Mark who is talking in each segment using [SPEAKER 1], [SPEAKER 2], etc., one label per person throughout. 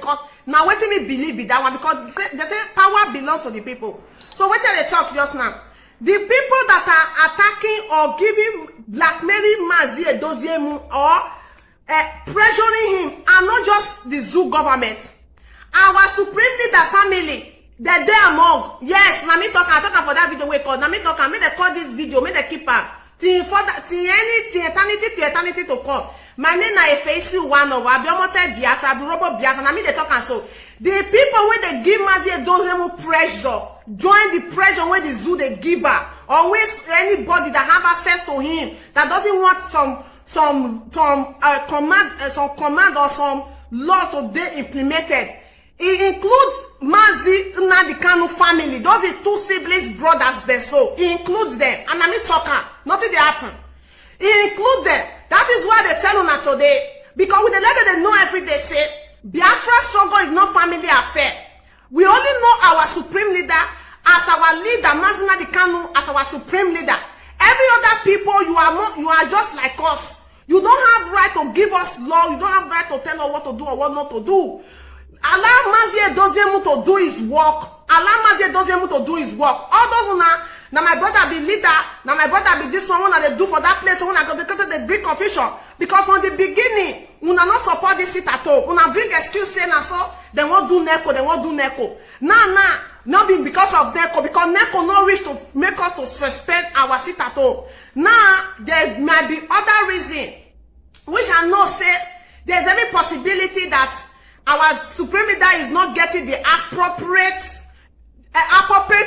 [SPEAKER 1] because now what me believe be that one, because they say power belongs to the people. So what they talk just now? The people that are attacking or giving blackmailing Mazi Edoziemu or pressuring him are not just the zoo government. Our supreme leader family, they're there among. Yes, na me talk, I talk for that video we call. Na me talk, me they call this video, me they keep up. Till eternity to come. My name na Efeisi one of Abiomote Biafra, Durobo Biafra, na me they talk and so. The people when they give Mazi Edoziemu pressure, join the pressure when the zoo they give her. Always anybody that have access to him that doesn't want some command or some law to be implemented. It includes Mazi Nnamdi Kanu family. Those are two siblings, brothers there. So it includes them. And I'm talking. Nothing they happen. It includes them. That is why they tell us today. Because with the letter they know every day say Biafra struggle is not family affair. We only know our supreme leader as our leader, Mazi Nnamdi Kanu as our supreme leader. Every other people, you are just like us. You don't have right to give us law. You don't have right to tell us what to do or what not to do. Allow Mazi Edoziemu to do his work. Allow Mazi Edoziemu to do his work. All those now my brother be leader, now my brother be this one they do for that place, when I go to the bring confusion. Because from the beginning, we not support this sit at all. When I bring excuse saying so, they won't do NECO, they won't do NECO. Not be because of NECO, because NECO not wish to make us to suspend our sit at all. Now, there might be other reason, which I know say, there's every possibility that our supreme leader is not getting the appropriate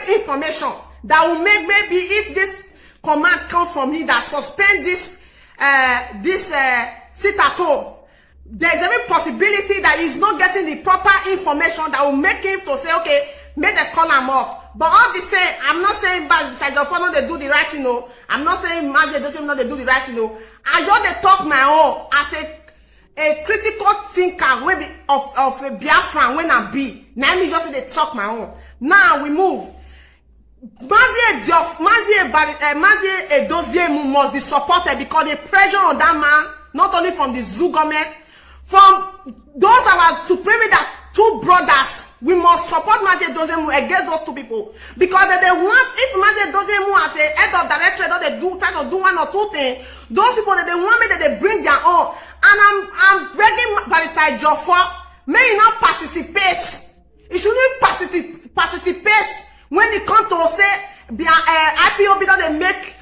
[SPEAKER 1] information that will make maybe if this command comes from him that suspend this sit at home, there's every possibility that he's not getting the proper information that will make him to say, okay, make the call him off. But all the same, I'm not saying bad side of no they do the right thing, no. I'm not saying Mazi Edoziemu no they do the right thing, no. I just they talk my own as a critical thinker maybe of a Biafran when I be. Now me just they talk my own. Now we move. Mazi Edoziemu must be supported because the pressure on that man, not only from the zoo government, from those our supreme leader, two brothers. We must support Mazi Edoziemu against those two people because they want, if Mazi Edoziemu as a head of director, they do try to do one or two things. Those people that they want me that they bring their own. And I'm begging Barrister Joffa, may you not participate. You shouldn't participate when it comes to say IPOB don't they make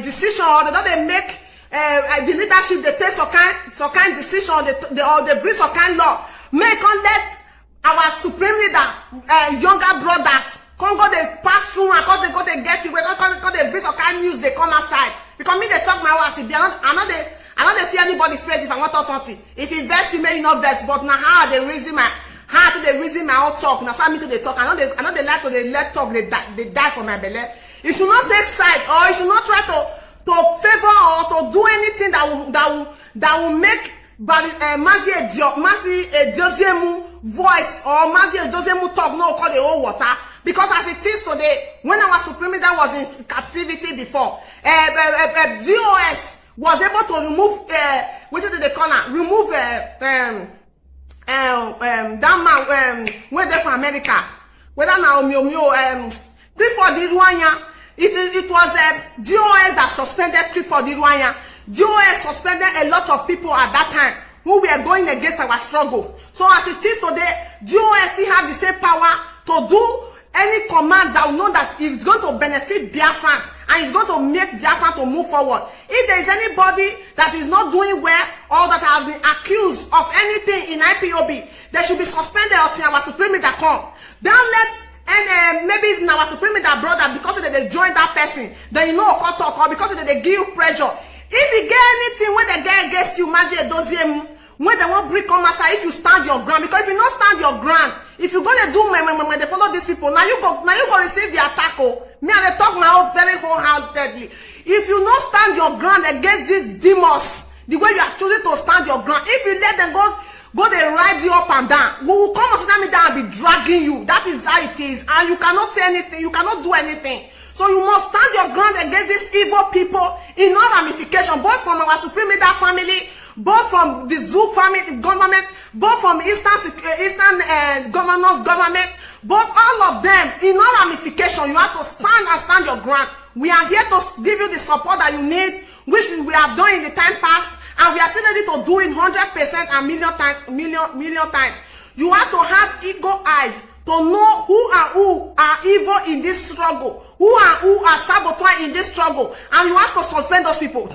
[SPEAKER 1] decision or they make the leadership they take some kind decision or they bring some kind law. May come let our supreme leader younger brothers come go they pass through and come they go they get you. Come they bring some kind news they come outside. Because me they talk my words. If I know they fear anybody face if I want to something. If you vex you may not vex, but now how they reason my own talk. Now so me to they talk. I know they like to they let talk, they die for my belly. You should not take side or you should not try to favor or to do anything that will make Mazi Edoziemu voice or Mazi Edoziemu talk no call the whole water. Because as it is today, when our supreme leader was in captivity before, DOS was able to remove which is the corner, remove that man went there from America. Whether now Clifford Irwanya, it was DOS that suspended Clifford Irwanya. DOS suspended a lot of people at that time who were going against our struggle. So as it is today, DOS still have the same power to do any command that will know that it's going to benefit Biafrans and it's going to make Biafra to move forward. If there is anybody that is not doing well or that has been accused of anything in IPOB, they should be suspended until our supreme leader come. Don't let maybe our supreme leader brother because they join that person, then you know talk or because they give you pressure. If you get anything when they get against you, Mazi Edoziemu, when they won't bring come outside, if you stand your ground, because if you not stand your ground, if you gonna do when they follow these people, now you go receive the attack. Oh, me and they talk now very wholeheartedly. If you not stand your ground against these demons, the way you are choosing to stand your ground, if you let them go they ride you up and down, we will come on social media and be dragging you. That is how it is, and you cannot say anything, you cannot do anything. So you must stand your ground against these evil people in all ramifications, both from our supreme leader family, both from the Zoo family government, both from Eastern governors government, both all of them, in all ramification, you have to stand your ground. We are here to give you the support that you need, which we have done in the time past, and we are still ready to do it 100% and million times. You have to have eagle eyes to know who are evil in this struggle, who are saboteurs in this struggle, and you have to suspend those people.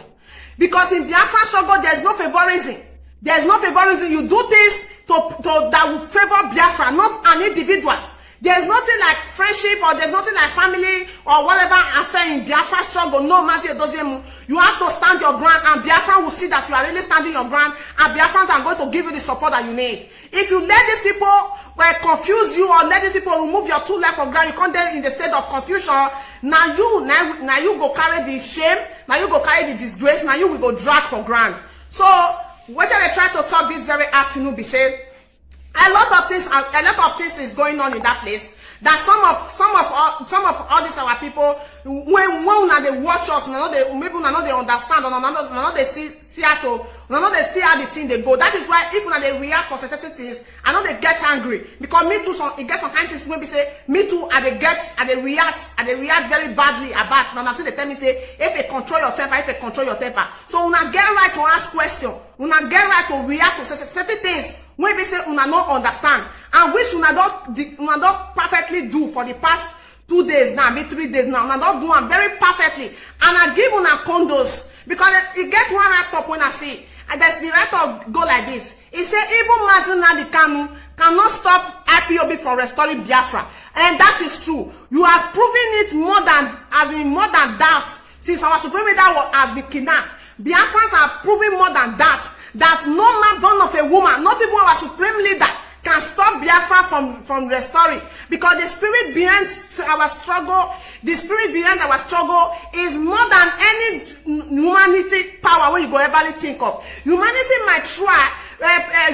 [SPEAKER 1] Because in Biafra struggle, there's no favoritism. There's no favoritism. You do things that will favor Biafra, not an individual. There's nothing like friendship, or there's nothing like family or whatever affair in Biafra struggle. No, Mazi Edoziem. You have to stand your ground, and Biafra will see that you are really standing your ground, and Biafrans are going to give you the support that you need. If you let these people confuse you, or let these people remove your two legs from ground, you come there in the state of confusion. Now you go carry the shame. Now you go carry the disgrace. Now you will go drag for ground. So what I try to talk this very afternoon be say, a lot of things is going on in that place. That some of all these our people, when they watch us, maybe they understand, or they see how the thing they go. That is why if they react for certain things, I know they get angry, because me too. It gets some kind of things maybe say me too. They react very badly about. Now see they tell me say if you control your temper, So una get right to ask question. Una get right to react to certain things. When we say una not understand, and which una don't perfectly do for the past 2 days now, maybe 3 days now, una don't do them very perfectly, and I give una condos, because it gets one right up when I see, and there's the right to go like this. It say even Mazi Nnamdi Kanu cannot stop IPOB from restoring Biafra, and that is true. You have proven it more than that. Since our supreme leader has been kidnapped, Biafrans have proven more than that. That no man born of a woman, not even our supreme leader, can stop Biafra from restoring. Because the spirit behind our struggle, is more than any humanity power when you go ever think of. Humanity might try,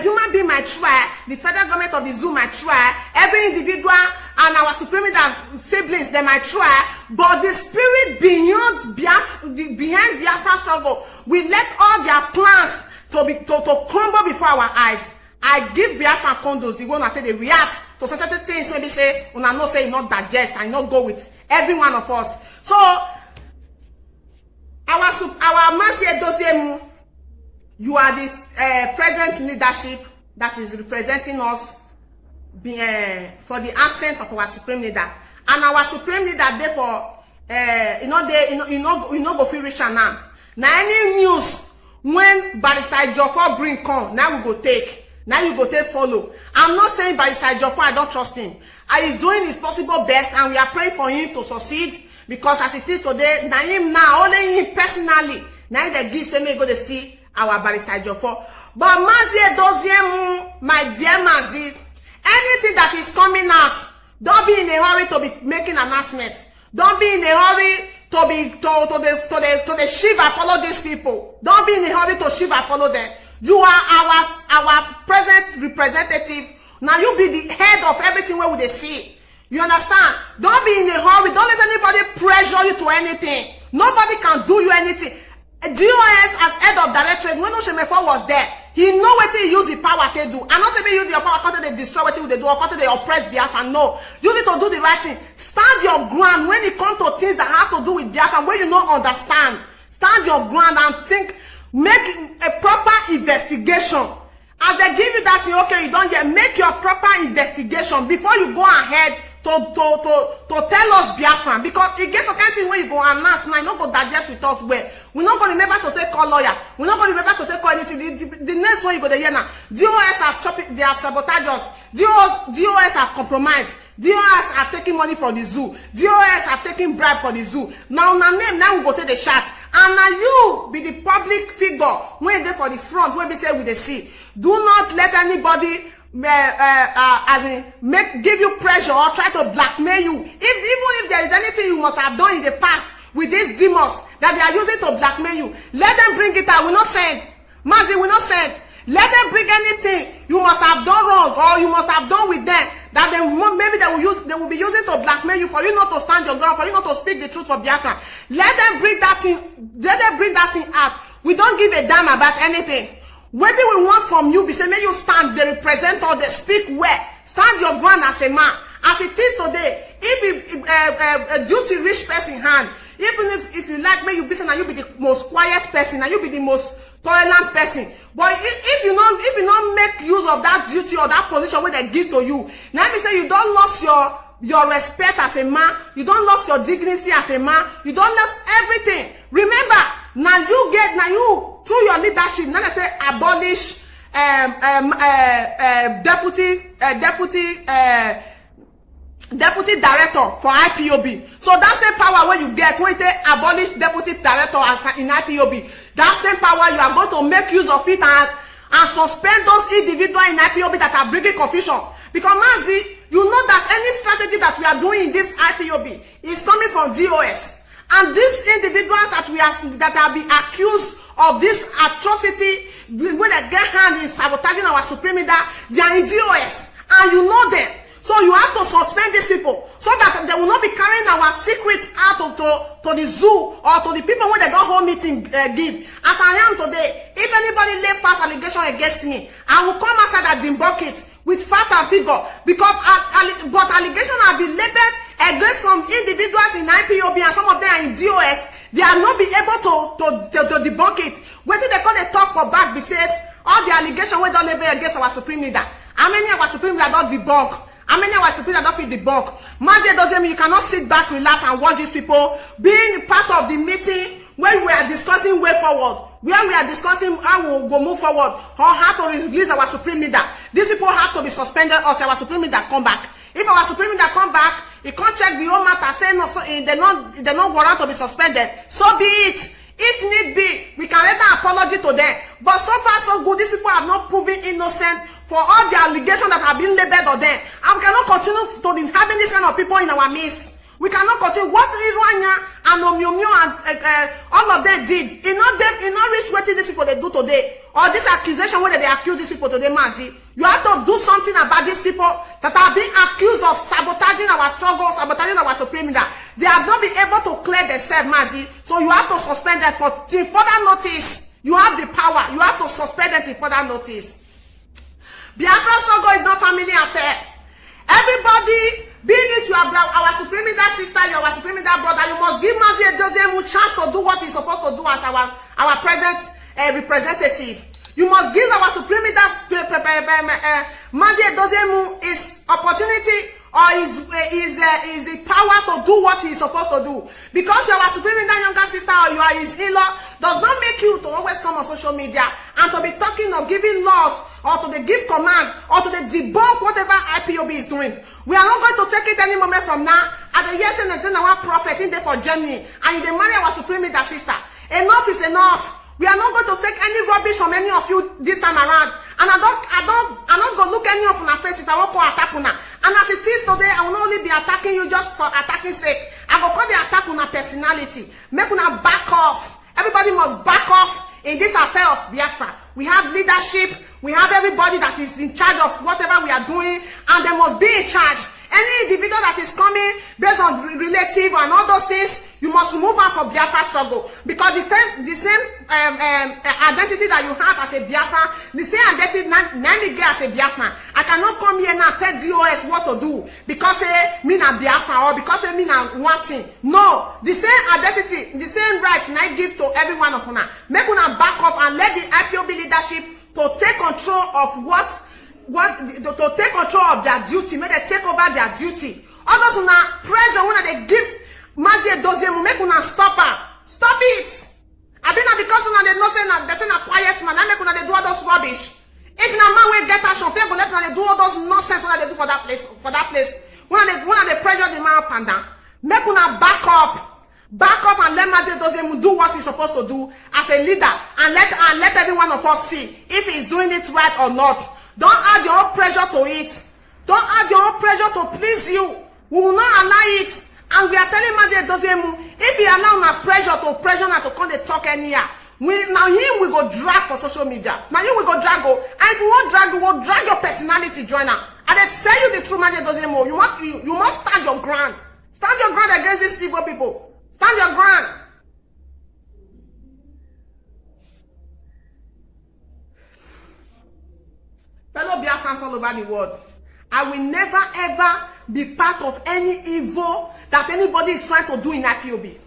[SPEAKER 1] human being might try, the federal government of the Zoo might try, every individual and our supreme leader siblings, they might try, but the spirit behind Biafra struggle will let all their plans to crumble before our eyes. I give Biafra condos the one that they react to certain things when they say, una no say not digest and not go with every one of us. So our Mazi Edoziem, you are this present leadership that is representing us for the absence of our supreme leader, and our supreme leader therefore you know go feel rich now. Now any news when Barrister Ejiofor bring come, now we go take. Now you go take follow. I'm not saying Barrister Ejiofor, I don't trust him. He's doing his possible best, and we are praying for him to succeed, because as it is today, only him personally, now they give say me go to see our Barrister Ejiofor. But Mazi Edoziem, my dear Mazi, anything that is coming out, don't be in a hurry to be making announcements. Don't be in a hurry to the shiva follow these people. Don't be in a hurry to shiva follow them. You are our present representative. Now you be the head of everything where they see. You understand? Don't be in a hurry. Don't let anybody pressure you to anything. Nobody can do you anything. DOS as head of directorate, when Oshemefo was there, he know what he use the power to do. I'm not saying use your power because they destroy what they do or because they oppress Biafra. No. You need to do the right thing. Stand your ground when it comes to things that have to do with Biafra, when you don't understand. Stand your ground and think, make a proper investigation. As they give you that thing, okay, you don't yet make your proper investigation before you go ahead to tell us Biafran, because it gets a kind of thing where you go announce now, you not go digest with us where we're not going to remember to take call lawyer, we're not going to remember to take call anything. The next one you go to hear now, DOS have chopped, they have sabotaged us, DOS have compromised, DOS have taken money for the zoo, DOS have taken bribe for the zoo. Now name, now we go take the shot, and now you be the public figure when they for the front, when we say with the see. Do not let anybody give you pressure or try to blackmail you. Even if there is anything you must have done in the past with these demons that they are using to blackmail you, let them bring it out. We not send. Mazi, we not send. Let them bring anything you must have done wrong or you must have done with them that maybe they will be using to blackmail you, for you not to stand your ground, for you not to speak the truth for Biafra. Let them bring that thing. Let them bring that thing up. We don't give a damn about anything. What do we want from you? Be say, may you stand, they represent or they speak well. Stand your ground as a man. As it is today, if a duty rich person hand, even if you like, may you be saying that you be the most quiet person and you be the most tolerant person. But if you don't make use of that duty or that position where they give to you, let me say you don't lose your respect as a man, you don't lose your dignity as a man, you don't lose everything. Remember, now you through your leadership, now they say abolish deputy director for IPOB. So that same power when you get when they abolish deputy director in IPOB, that same power you are going to make use of it and suspend those individuals in IPOB that are bringing confusion. Because Mazi, you know that any strategy that we are doing in this IPOB is coming from DOS. And these individuals that are being accused of this atrocity, when they get hand in sabotaging our supreme leader, they are in DOS. And you know them. So you have to suspend these people so that they will not be carrying our secrets out to the zoo or to the people when they don't hold meeting give. As I am today, if anybody lay false allegation against me, I will come outside and debunk it with fact and figure. Because but allegations have been labeled against some individuals in IPOB and some of them are in DOS. They are not be able to debunk it. When they call the talk for back, be said all the allegations we don't label against our supreme leader. How many of our supreme leader don't debunk? How many of our supreme leader don't fit debunk? Mazi Edoziem, you cannot sit back, relax, and watch these people being part of the meeting when we are discussing way forward, where we are discussing how we will move forward or how to release our supreme leader. These people have to be suspended or our supreme leader come back. If our supreme leader come back, he can't check the whole matter, say no, so they not warrant to be suspended. So be it. If need be, we can render apology to them. But so far so good, these people have not proven innocent for all the allegations that have been labeled on them. And we cannot continue to be having this kind of people in our midst. We cannot continue. What Irwanya and Omiomio and all of them did, it not reach what these people they do today. Or this accusation whether they accuse these people today, Mazi. You have to do something about these people that are being accused of sabotaging our struggle, sabotaging our supreme leader. They have not been able to clear themselves, Mazi. So you have to suspend them till further notice. You have the power. You have to suspend them till further notice. Biafra struggle is not family affair. Everybody, being it you are our supreme leader sister, you are our supreme leader brother, you must give Mazi Edoziem a chance to do what he's supposed to do as our present representative. You must give our supreme leader Mazi Edoziem his opportunity or is the power to do what he is supposed to do. Because you are our supreme leader younger sister or you are his in-law does not make you to always come on social media and to be talking or giving laws or to the give command or to the debunk whatever IPOB is doing. We are not going to take it any moment from now. At the years and our prophet in there for Germany and they marry our supreme leader sister. Enough is enough. We are not going to take any rubbish from any of you this time around. And I'm not going to look any of your face if I want to attack una. And as it is today, I will not only be attacking you just for attacking sake. I will call the attack on a personality. Make una back off. Everybody must back off in this affair of Biafra. We have leadership. We have everybody that is in charge of whatever we are doing. And they must be in charge. Any individual that is coming based on relative and all those things, you must remove her from Biafra struggle. Because the same identity that you have as a Biafra, the same identity that me get as a Biafra. I cannot come here now and tell DOS what to do because me na Biafra or because me na one thing. No, the same identity, the same rights I give to every one of una. Make una back off and let the IPOB leadership to take control of to take control of their duty, make they take over their duty. Others una pressure when they give Mazi Edoziem, make una stop her. Stop it. I been because una they not say they say na quiet man, I make una they do all those rubbish. If na man will get action, fair go let una they do all those nonsense when they do for that place. When they pressure the man up and down, make una back up. Back up and let Mazi Edoziem do what he's supposed to do as a leader and let every one of us see if he's doing it right or not. Don't add your own pressure to it. Don't add your own pressure to please you. We will not allow it. And we are telling Mazi Edoziem, if he allow my pressure to come to talk anyhow, now him we go drag for social media. Now you will go drag go. And if you want drag, you will drag your personality, join her. And they tell you the truth, Mazi Edoziem, you must stand your ground. Stand your ground against these evil people. Stand your ground. Biafrans all over the world. I will never ever be part of any evil that anybody is trying to do in IPOB.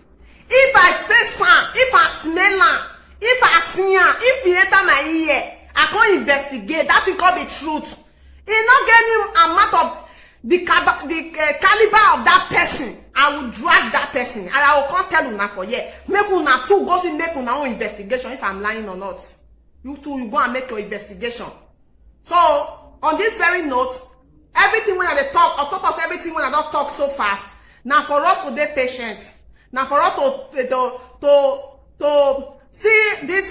[SPEAKER 1] If I say some, if I smell am, if I see am, if he enter my ear, I can't investigate. That will call the truth. It's not getting amount of the caliber of that person. I will drag that person and I will come tell una for here. Make una too go see make una own investigation if I'm lying or not. You two, you go and make your investigation. So on this very note, everything when I talk, on top of everything when I don't talk so far, now for us to be patient, now for us to see this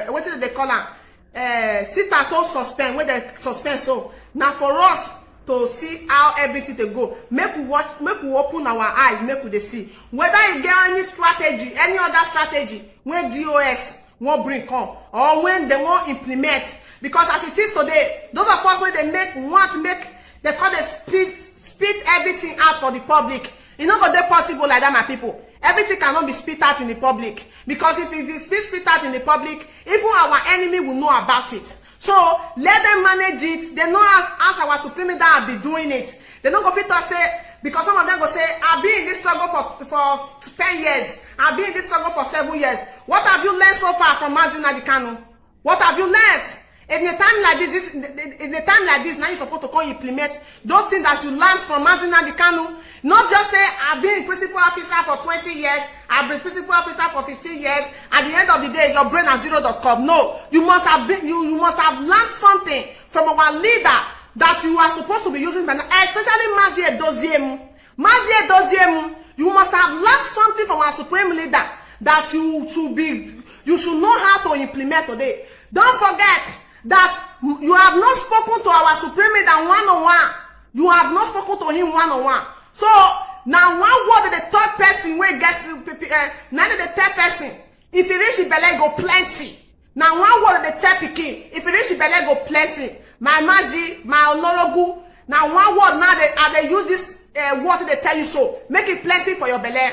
[SPEAKER 1] what is it they call them? Sit at home suspend, where they suspend. So now for us to see how everything they go, make we watch, make we open our eyes, make we see whether you get any strategy, any other strategy when DOS won't bring come or when they won't implement. Because as it is today, those of us when they want to make, they call it spit everything out for the public. It's not going to be possible like that, my people. Everything cannot be spit out in the public. Because if it is spit out in the public, even our enemy will know about it. So let them manage it. They know as our supreme leader will be doing it. They don't go fit to say, because some of them go say, I've been in this struggle for 10 years. I've been in this struggle for 7 years. What have you learned so far from Mazi Nnamdi Kanu? What have you learned? In a time like this, now you're supposed to come implement those things that you learned from Mazi Nnamdi Kanu. Not just say, I've been a principal officer for 20 years, I've been principal officer for 15 years, at the end of the day, your brain is zero.com. No, you must have been, you must have learned something from our leader that you are supposed to be using, especially Mazi Edoziem. Mazi Edoziem, you must have learned something from our supreme leader that you should know how to implement today. Don't forget that you have not spoken to our supreme leader one-on-one. You have not spoken to him one-on-one. So now one word of the third person where gets now the third person. If you reach Bele go plenty. Now one word of the third picking. If you reach Bele go plenty. My Mazi, my Olorogu. Now one word now they use this word they tell you so. Make it plenty for your Bele.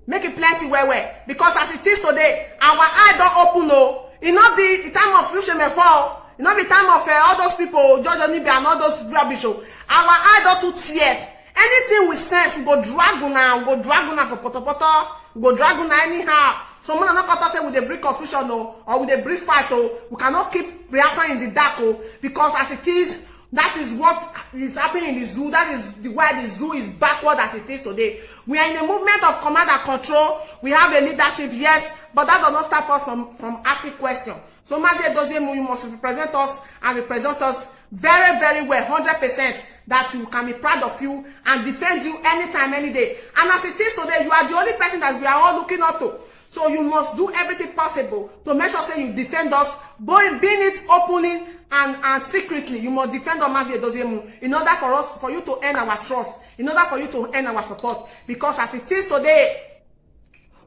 [SPEAKER 1] Make it plenty where. Because as it is today, our eye don't open no. It not be the time of future may fall. It not be time of all those people, George Onibe and all those rubbish. Our eye don't too tear. Anything we sense, we go drag una, for poto, we go drag una anyhow. So when not got say with the bring confusion or with the bring fight we cannot keep reacting in the dark because as it is, that is what is happening in the zoo. That is why the zoo is backward as it is today. We are in a movement of command and control. We have a leadership, yes, but that does not stop us from asking questions. So Mazi Edoziem, you must represent us and represent us very, very well, 100%. That you can be proud of you and defend you anytime, any day. And as it is today, you are the only person that we are all looking up to. So you must do everything possible to make sure say you defend us, being it openly and secretly. You must defend us, Mazi Edoziem, in order for you to earn our trust, in order for you to earn our support. Because as it is today,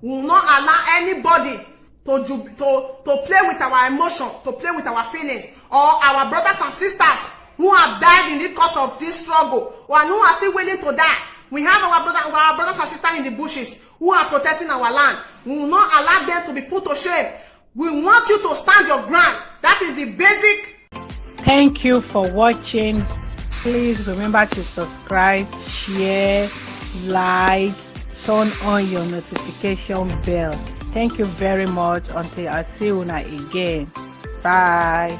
[SPEAKER 1] we will not allow anybody to play with our emotion, to play with our feelings, or our brothers and sisters who have died in the course of this struggle, or who are still willing to die. We have our brothers and sisters in the bushes who are protecting our land. We will not allow them to be put to shame. We want you to stand your ground. That is the basic.
[SPEAKER 2] Thank you for watching. Please remember to subscribe, share, like, turn on your notification bell. Thank you very much. Until I see you again. Bye.